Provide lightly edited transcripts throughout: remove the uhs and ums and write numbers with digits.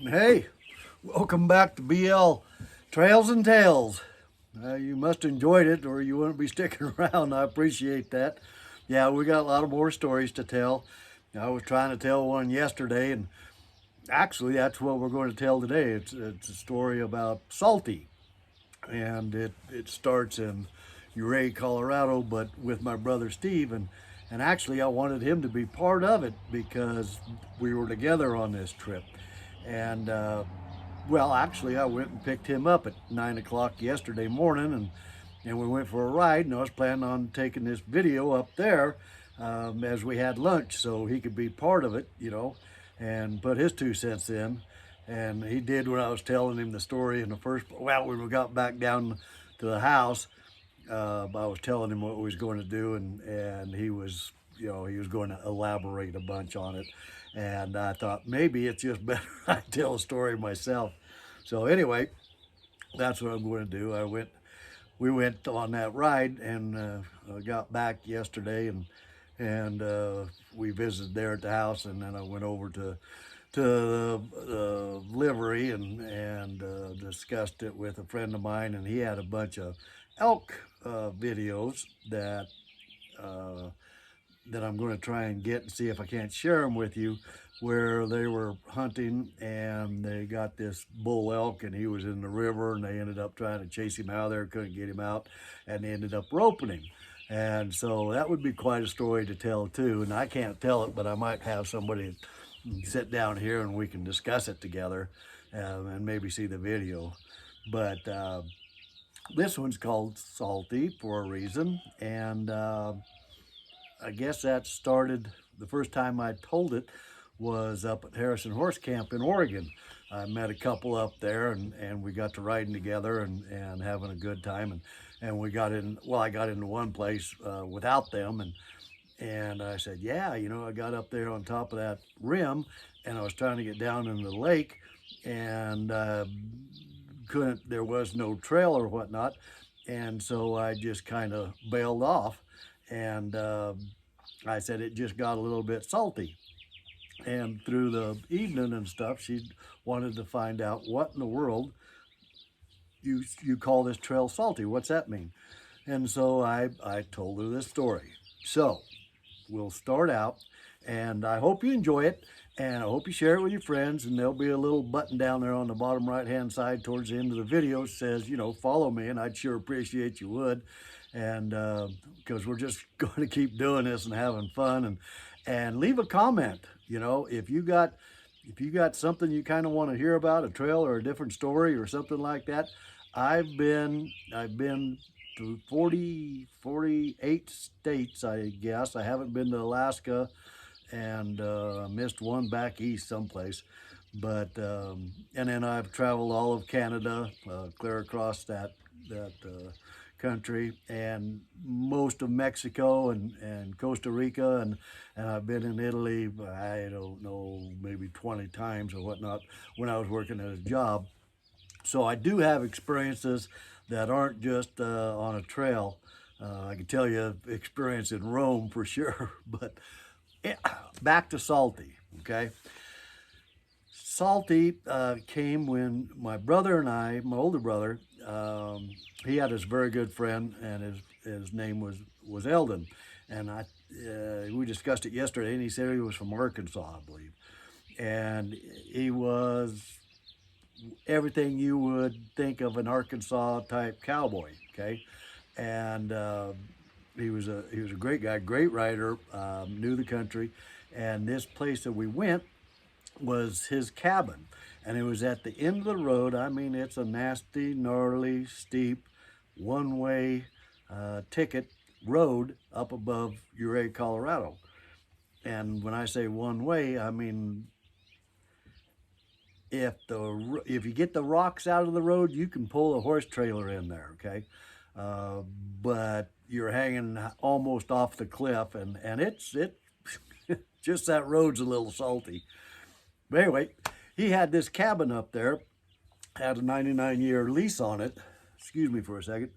Hey, welcome back to BL Trails and Tales. You must have enjoyed it or you wouldn't be sticking around. I appreciate that. Yeah, we got a lot of more stories to tell. I was trying to tell one yesterday, and actually, that's what we're going to tell today. It's a story about Salty, and it starts in Ouray, Colorado, but with my brother Steve, and actually, I wanted him to be part of it because we were together on this trip, and well, actually, I went and picked him up at 9 o'clock yesterday morning, and we went for a ride. And I was planning on taking this video up there as we had lunch, so he could be part of it, and put his 2 cents in. And he did when I was telling him the story in the first. Well, when we got back down to the house, I was telling him what we was going to do, and he was. He was going to elaborate a bunch on it. And I thought maybe it's just better I tell a story myself. So anyway, that's what I'm going to do. We went on that ride and got back yesterday, and we visited there at the house, and then I went over to the livery and discussed it with a friend of mine, and he had a bunch of elk videos uh, that I'm going to try and get and see if I can't share them with you, where they were hunting and they got this bull elk and he was in the river and they ended up trying to chase him out of there, couldn't get him out, and they ended up roping him. And so that would be quite a story to tell too. And I can't tell it, but I might have somebody sit down here and we can discuss it together and maybe see the video. But this one's called Salty for a reason. And I guess that started, the first time I told it was up at Harrison Horse Camp in Oregon. I met a couple up there and we got to riding together and having a good time. And we got in, well, I got into one place without them, and I said, yeah, I got up there on top of that rim and I was trying to get down in the lake and couldn't, there was no trail or whatnot. And so I just kind of bailed off. And I said it just got a little bit salty. And through the evening and stuff, she wanted to find out what in the world you call this trail salty. What's that mean? And so I told her this story. So we'll start out, and I hope you enjoy it, and I hope you share it with your friends. And there'll be a little button down there on the bottom right hand side towards the end of the video that says, follow me, and I'd sure appreciate you would. And because we're just going to keep doing this and having fun, and leave a comment. If you got something you kind of want to hear about, a trail or a different story or something like that. I've been to 48 states, I guess. I haven't been to Alaska, and missed one back east someplace. But and then I've traveled all of Canada, clear across that country, and most of Mexico and Costa Rica, and I've been in Italy, I don't know, maybe 20 times or whatnot when I was working at a job. So I do have experiences that aren't just on a trail. I can tell you experience in Rome for sure, but back to Salty, okay? Salty came when my brother and I, my older brother, he had this very good friend, and his name was Elden, and we discussed it yesterday, and he said he was from Arkansas, I believe, and he was everything you would think of an Arkansas type cowboy, okay, and he was a great guy, great rider, knew the country, and this place that we went was his cabin, and it was at the end of the road. I mean, it's a nasty, gnarly, steep, one-way ticket road up above Ouray, Colorado. And when I say one way, I mean if you get the rocks out of the road, you can pull a horse trailer in there, okay? But you're hanging almost off the cliff, and it's just that road's a little salty. But anyway, he had this cabin up there, had a 99-year lease on it. Excuse me for a second.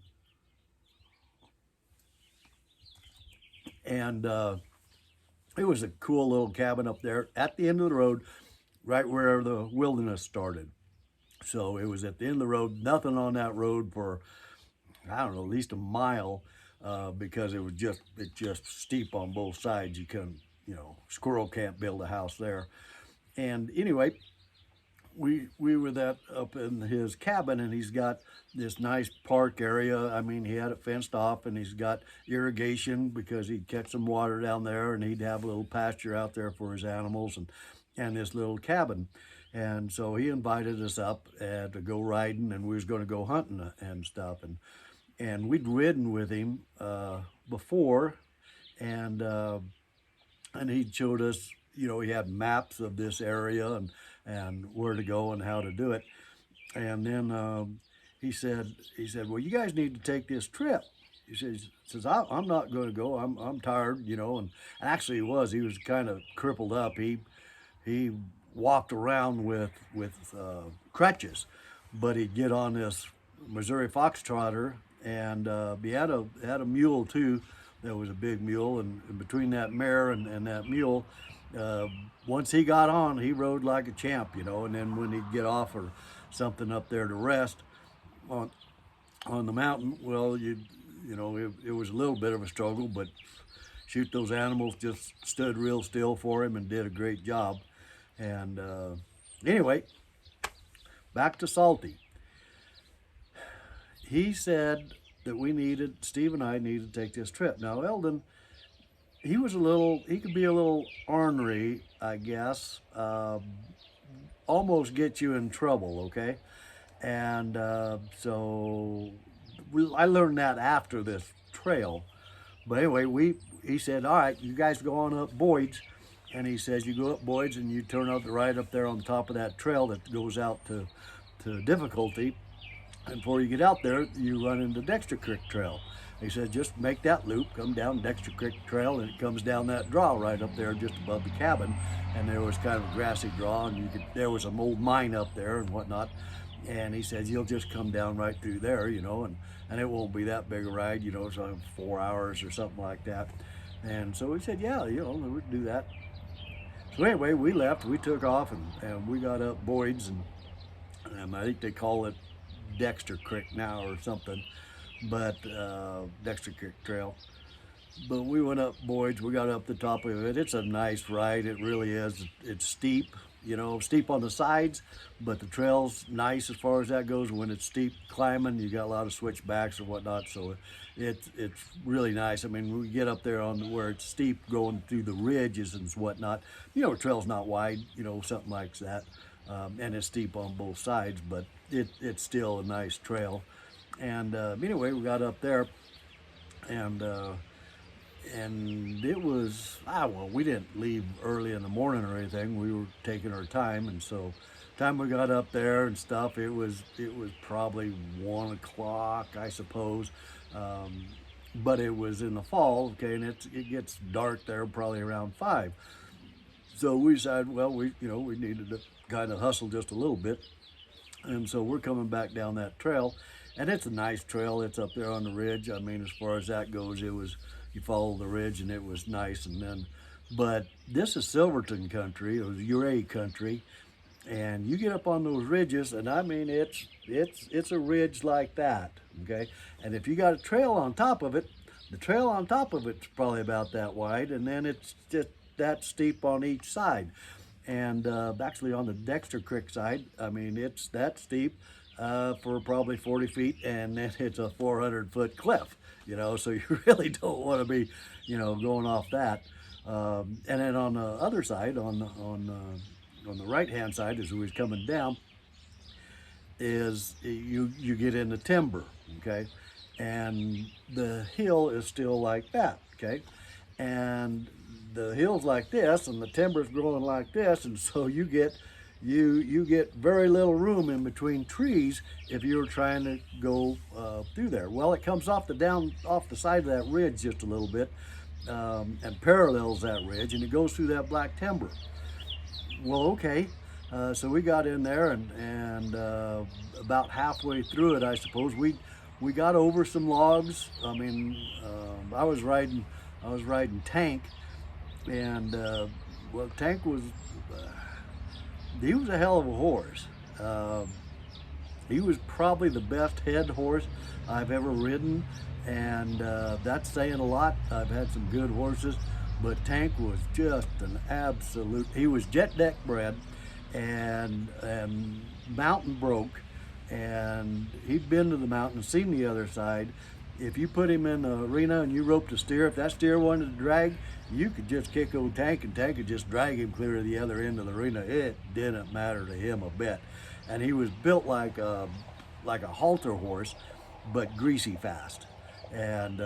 And it was a cool little cabin up there at the end of the road, right where the wilderness started. So it was at the end of the road, nothing on that road for, I don't know, at least a mile, because it's just steep on both sides. You couldn't, squirrel can't build a house there. And anyway, we were that up in his cabin, and he's got this nice park area. I mean, he had it fenced off, and he's got irrigation because he'd catch some water down there, and he'd have a little pasture out there for his animals, and this little cabin. And so he invited us up to go riding, and we was going to go hunting and stuff. And we'd ridden with him before, and he showed us, he had maps of this area and where to go and how to do it. And then he said, well, you guys need to take this trip. He says, I'm not going to go. I'm tired, and actually he was kind of crippled up. He walked around with crutches, but he'd get on this Missouri Foxtrotter, and he had a mule too. That was a big mule, and between that mare and that mule, once he got on, he rode like a champ, and then when he'd get off or something up there to rest on the mountain, well, it was a little bit of a struggle, but shoot, those animals just stood real still for him and did a great job. And anyway, back to Salty. He said that Steve and I needed to take this trip. Now, Elden, he could be a little ornery, I guess, almost get you in trouble, okay? And so I learned that after this trail. But anyway, he said, all right, you guys go on up Boyd's. And he says, you go up Boyd's and you turn out right up there on top of that trail that goes out to Difficulty. And before you get out there, you run into Dexter Creek Trail. He said, just make that loop, come down Dexter Creek Trail, and it comes down that draw right up there just above the cabin. And there was kind of a grassy draw, and there was some old mine up there and whatnot. And he says, you'll just come down right through there, and it won't be that big a ride, so 4 hours or something like that. And so we said, yeah, we'd do that. So anyway, we left, we took off, and we got up Boyd's, and I think they call it Dexter Creek now or something, but Dexter Creek Trail. But we went up Boyd's, we got up the top of it. It's a nice ride, it really is. It's steep, steep on the sides, but the trail's nice as far as that goes. When it's steep climbing, you got a lot of switchbacks or whatnot, so it's really nice. I mean, we get up there on where it's steep going through the ridges and whatnot. The trail's not wide, something like that, and it's steep on both sides, but it's still a nice trail. And anyway, we got up there, and it was, we didn't leave early in the morning or anything. We were taking our time, and so time we got up there and stuff, it was probably 1 o'clock, I suppose. But it was in the fall, okay, and it gets dark there probably around 5. So we decided, well, we needed to kind of hustle just a little bit. And so we're coming back down that trail, and it's a nice trail. It's up there on the ridge. I mean, as far as that goes, you follow the ridge, and it was nice. And then, but this is Silverton country. It was Uray country, and you get up on those ridges, and I mean, it's a ridge like that, okay? And if you got a trail on top of it, the trail on top of it's probably about that wide, and then it's just that steep on each side. And actually on the Dexter Creek side, I mean, it's that steep for probably 40 feet, and then it's a 400-foot cliff, so you really don't want to be, going off that. And then on the other side, on the right-hand side, as we was coming down, is you get into timber, okay? And the hill is still like that, okay? And the hill's like this, and the timber's growing like this, and so you get very little room in between trees if you're trying to go through there. Well, it comes off the side of that ridge just a little bit, and parallels that ridge, and it goes through that black timber. Well, okay, so we got in there, and about halfway through it, I suppose, we got over some logs. I mean, I was riding Tank, and well, Tank was he was a hell of a horse. Um, he was probably the best head horse I've ever ridden, and that's saying a lot. I've had some good horses, but Tank was just an absolute. He was jet deck bred, and mountain broke, and he'd been to the mountain, seen the other side. If you put him in the arena and you roped a steer, if that steer wanted to drag, you could just kick old Tank and Tank could just drag him clear to the other end of the arena. It didn't matter to him a bit. And he was built like a halter horse, but greasy fast. And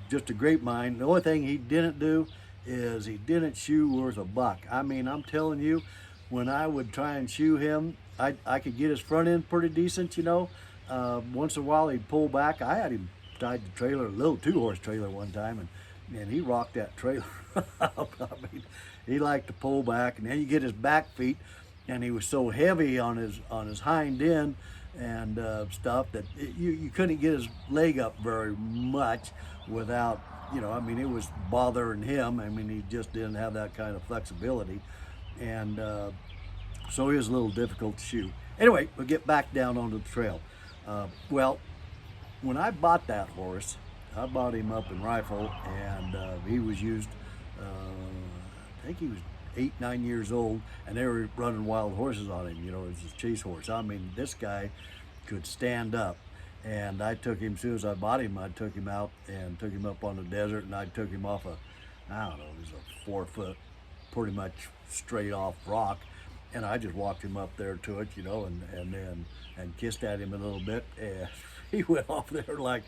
just a great mind. The only thing he didn't do is he didn't shoe worth a buck. I mean, I'm telling you, when I would try and shoe him, I could get his front end pretty decent, you know. Once in a while he'd pull back. I had him tied to trailer, a little 2-horse trailer one time, and he rocked that trailer up. I mean, he liked to pull back, and then you get his back feet, and he was so heavy on his hind end and stuff that you couldn't get his leg up very much without, you know, I mean, it was bothering him. I mean, he just didn't have that kind of flexibility, and so he was a little difficult to shoe. Anyway, we'll get back down onto the trail. Well, when I bought that horse, I bought him up in rifle, and he was used, I think he was 8-9 years old, and they were running wild horses on him. You know, it was a chase horse. I mean, this guy could stand up, and I took him, as soon as I bought him, I took him out and took him up on the desert, and I took him off I don't know, it was a 4-foot, pretty much straight off rock, and I just walked him up there to it, you know, and kissed at him a little bit, and he went off there like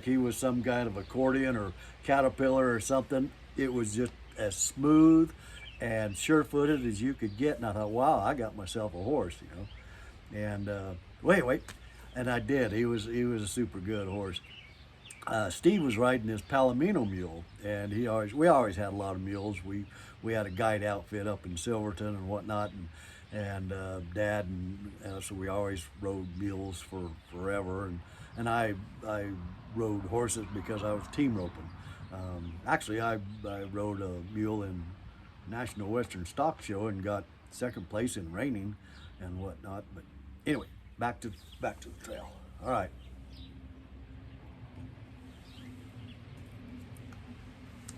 he was some kind of accordion or caterpillar or something. It was just as smooth and sure-footed as you could get, and I thought, wow, I got myself a horse, you know. And wait, and I did. He was a super good horse. Steve was riding his Palomino mule, and we always had a lot of mules. We had a guide outfit up in Silverton and whatnot, and Dad, and so we always rode mules for forever, and I rode horses because I was team roping. Actually, I rode a mule in National Western Stock Show and got second place in reining and whatnot. But anyway, back to the trail. All right.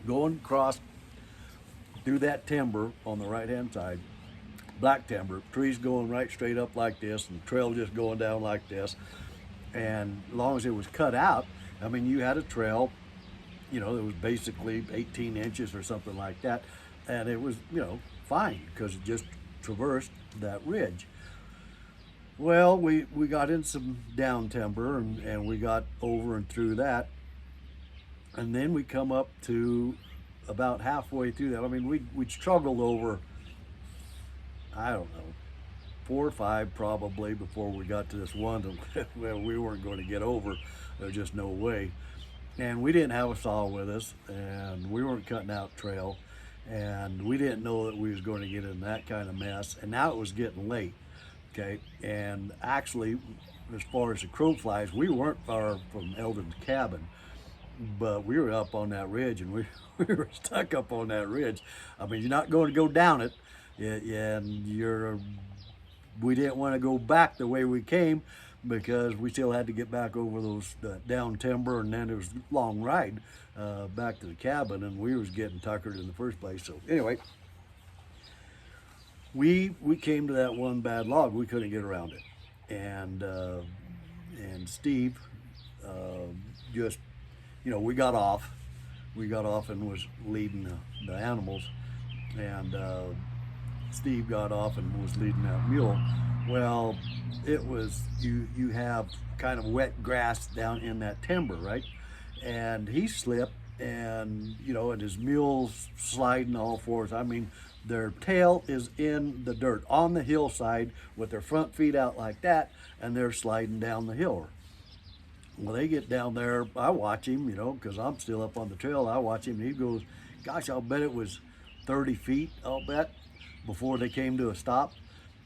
Going across through that timber on the right-hand side, black timber, trees going right straight up like this, and the trail just going down like this. And as long as it was cut out, I mean, you had a trail, you know, that was basically 18 inches or something like that. And it was, you know, fine because it just traversed that ridge. Well, we got in some down timber, and we got over and through that. And then we come up to about halfway through that. I mean, we struggled over, I don't know, 4 or 5 probably before we got to this one where we weren't going to get over. There's just no way. And we didn't have a saw with us, and we weren't cutting out trail, and we didn't know that we was going to get in that kind of mess. And now it was getting late, okay? And actually, as far as the crow flies, we weren't far from Elden's cabin, but we were up on that ridge, and we were stuck up on that ridge. I mean, you're not going to go down it, and we didn't want to go back the way we came because we still had to get back over those down timber, and then it was a long ride back to the cabin, and we was getting tuckered in the first place. So anyway, we came to that one bad log. We couldn't get around it, and Steve just, you know, we got off and was leading the animals, and Steve got off and was leading that mule. Well, it was, you have kind of wet grass down in that timber, right? And he slipped, and, you know, and his mule's sliding all fours. I mean, their tail is in the dirt on the hillside with their front feet out like that, and they're sliding down the hill. Well, they get down there, I watch him, you know, because I'm still up on the trail. I watch him, and he goes, gosh, I'll bet it was 30 feet, I'll bet, before they came to a stop.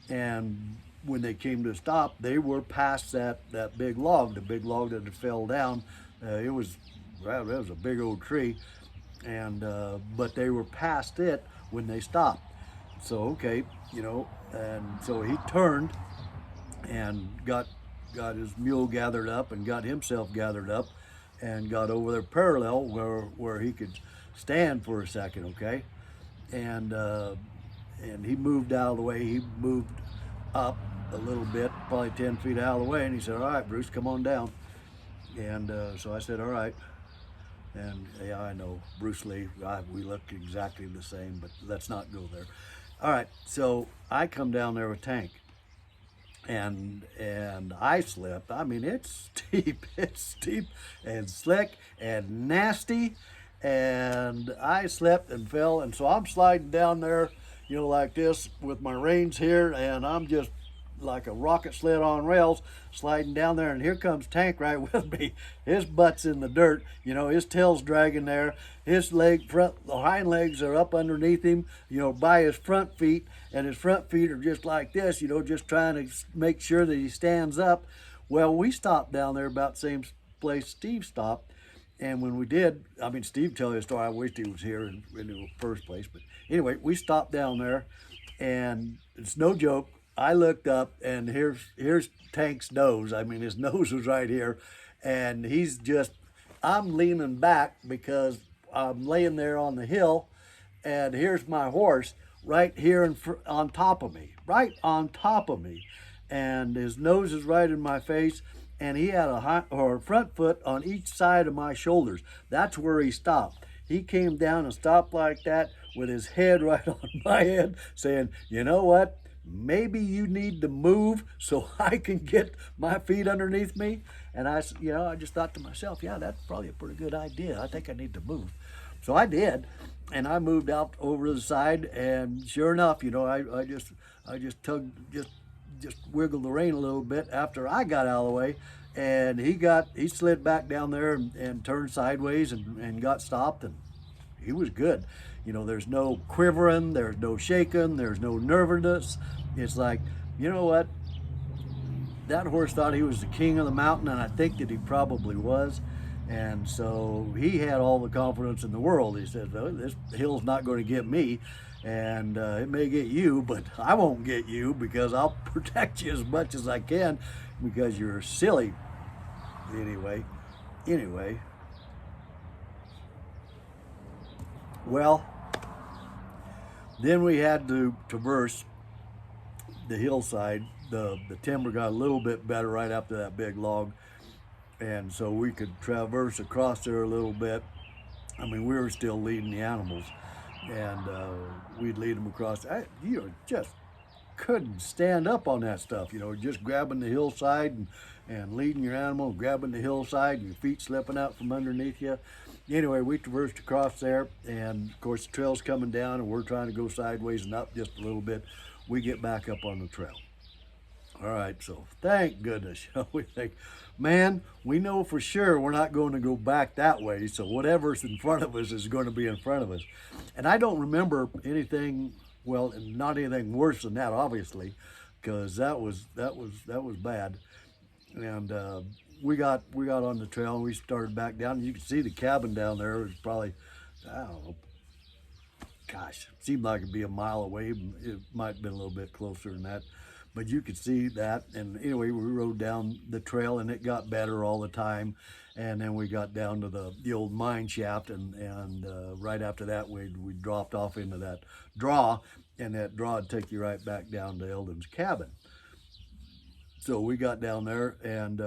And when they came to a stop, they were past that big log, the big log that had fell down. It was a big old tree, and but they were past it when they stopped. So okay, and so he turned and got his mule gathered up and got himself gathered up and got over there parallel where he could stand for a second, okay? And and he moved out of the way. He moved up a little bit, probably 10 feet out of the way, and he said, "All right, Bruce, come on down." And so I said, "All right." And yeah, I know Bruce Lee. We look exactly the same, but let's not go there. All right, so I come down there with Tank, and I slipped. I mean, it's steep and slick and nasty, and I slipped and fell, and so I'm sliding down there, like this with my reins here, and I'm just like a rocket sled on rails sliding down there, and here comes Tank right with me. His butt's in the dirt, his tail's dragging there. His the hind legs are up underneath him, by his front feet, and his front feet are just like this, just trying to make sure that he stands up. Well, we stopped down there about the same place Steve stopped, and when we did, I mean, Steve tell you a story. I wished he was here in the first place, but anyway, we stopped down there, and it's no joke. I looked up, and here's Tank's nose. I mean, his nose was right here, and I'm leaning back because I'm laying there on the hill, and here's my horse right here on top of me, and his nose is right in my face, and he had a front foot on each side of my shoulders. That's where he stopped. He came down and stopped like that with his head right on my head, saying, "You know what? Maybe you need to move so I can get my feet underneath me." And I just thought to myself, yeah, that's probably a pretty good idea. I think I need to move. So I did, and I moved out over the side, and sure enough, I just tugged, just wiggled the rein a little bit after I got out of the way, and he slid back down there and turned sideways and got stopped, and he was good. There's no quivering, there's no shaking, there's no nervousness. It's like, you know what? That horse thought he was the king of the mountain, and I think that he probably was. And so he had all the confidence in the world. He said, "Oh, this hill's not going to get me, and it may get you, but I won't get you because I'll protect you as much as I can because you're silly." Anyway, well, then we had to traverse the hillside. The timber got a little bit better right after that big log, and so we could traverse across there a little bit. I mean, we were still leading the animals, and we'd lead them across. You just couldn't stand up on that stuff, just grabbing the hillside and leading your animal, grabbing the hillside, and your feet slipping out from underneath you. Anyway, we traversed across there, and of course the trail's coming down, and we're trying to go sideways and up just a little bit. We get back up on the trail. All right, so thank goodness. We think, man, we know for sure we're not going to go back that way, so whatever's in front of us is going to be in front of us. And I don't remember anything, well, not anything worse than that, obviously, because that was bad. And we got on the trail, and we started back down, and you could see the cabin down there. It was probably, I don't know, gosh, it seemed like it'd be a mile away. It might have been a little bit closer than that, but you could see that. And anyway, we rode down the trail, and it got better all the time. And then we got down to the old mine shaft, and right after that, we dropped off into that draw, and that draw would take you right back down to Elden's cabin. So we got down there, and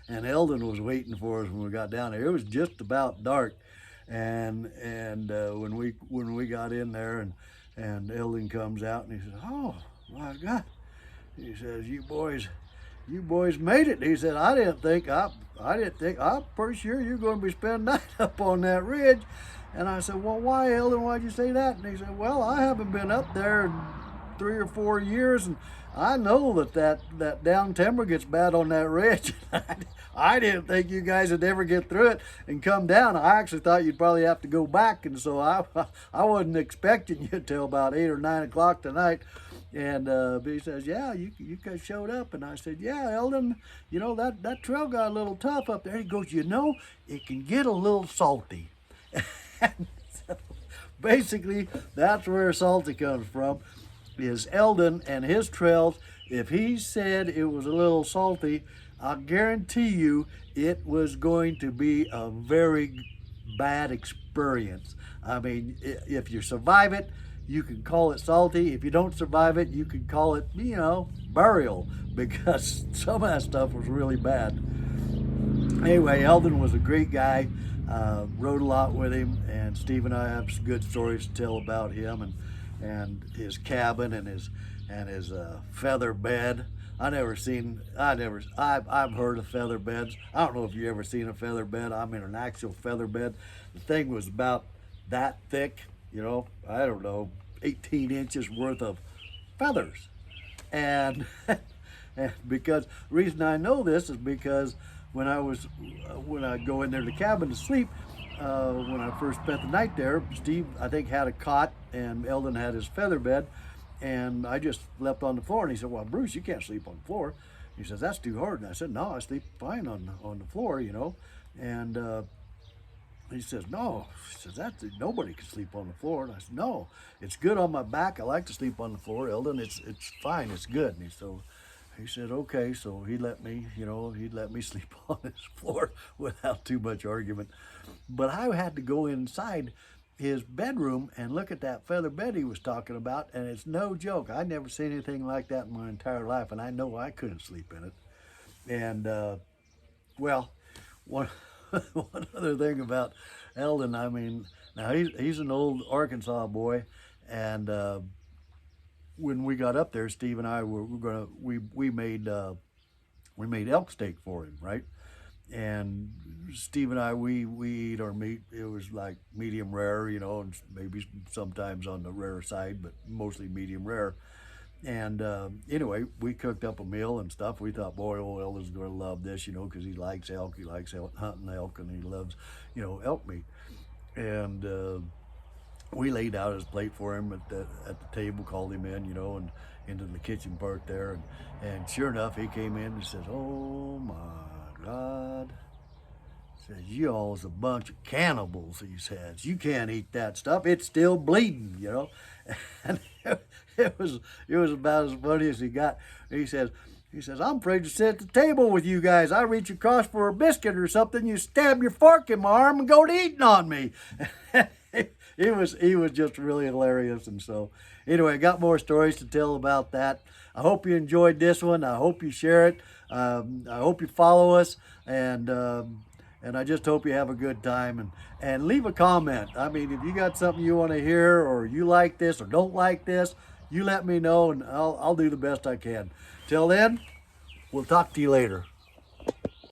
and Elden was waiting for us when we got down there. It was just about dark, and when we got in there, and Elden comes out, and he says, "Oh my God," he says, "You boys made it." He said, I'm pretty sure you're going to be spending night up on that ridge." And I said, "Well, why, Elden? Why'd you say that?" And he said, "Well, I haven't been up there in 3 or 4 years, and I know that down timber gets bad on that ridge. I didn't think you guys would ever get through it and come down. I actually thought you'd probably have to go back, and so I wasn't expecting you till about 8 or 9 o'clock tonight." And he says, "Yeah, you guys showed up." And I said, "Yeah, Elden, that trail got a little tough up there." He goes, "It can get a little salty." And basically, that's where salty comes from, is Elden and his trails. If he said it was a little salty, I guarantee you it was going to be a very bad experience. I mean, if you survive it, you can call it salty. If you don't survive it, you can call it, burial, because some of that stuff was really bad. Anyway, Elden was a great guy. Rode a lot with him, and Steve and I have some good stories to tell about him and his cabin and his feather bed. I've heard of feather beds. I don't know if you ever seen a feather bed. I mean, an actual feather bed. The thing was about that thick, I don't know, 18 inches worth of feathers. And, and because, the reason I know this is because when I go in there to the cabin to sleep, when I first spent the night there, Steve, I think, had a cot and Eldon had his feather bed, and I just slept on the floor. And he said, "Well, Bruce, you can't sleep on the floor." He says, "That's too hard." And I said, "No, I sleep fine on the floor, And he says, "No," he says, "nobody can sleep on the floor." And I said, "No, it's good on my back. I like to sleep on the floor, Eldon. It's fine. It's good." And he said, "Okay." So he let me, he'd let me sleep on his floor without too much argument. But I had to go inside his bedroom and look at that feather bed he was talking about, and it's no joke. I'd never seen anything like that in my entire life, and I know I couldn't sleep in it. And well, one other thing about Eldon, I mean, now he's an old Arkansas boy, and when we got up there, Steve and I we made elk steak for him, right? And Steve and I, we eat our meat. It was like medium rare, and maybe sometimes on the rare side, but mostly medium rare. And anyway, we cooked up a meal and stuff. We thought, boy, old Eldon's going to love this, because he likes elk. He likes hunting elk, and he loves, elk meat. And we laid out his plate for him at the table, called him in, and into the kitchen part there. And sure enough, he came in and says, "Oh my God," says, "you all's a bunch of cannibals," he says. "You can't eat that stuff. It's still bleeding," And it was about as funny as he got. He says, "I'm afraid to sit at the table with you guys. I reach across for a biscuit or something, you stab your fork in my arm and go to eating on me." He was just really hilarious. And so anyway, I got more stories to tell about that. I hope you enjoyed this one. I hope you share it. I hope you follow us, and I just hope you have a good time, and leave a comment. I mean, if you got something you want to hear, or you like this or don't like this, you let me know, and I'll do the best I can. Till then, we'll talk to you later.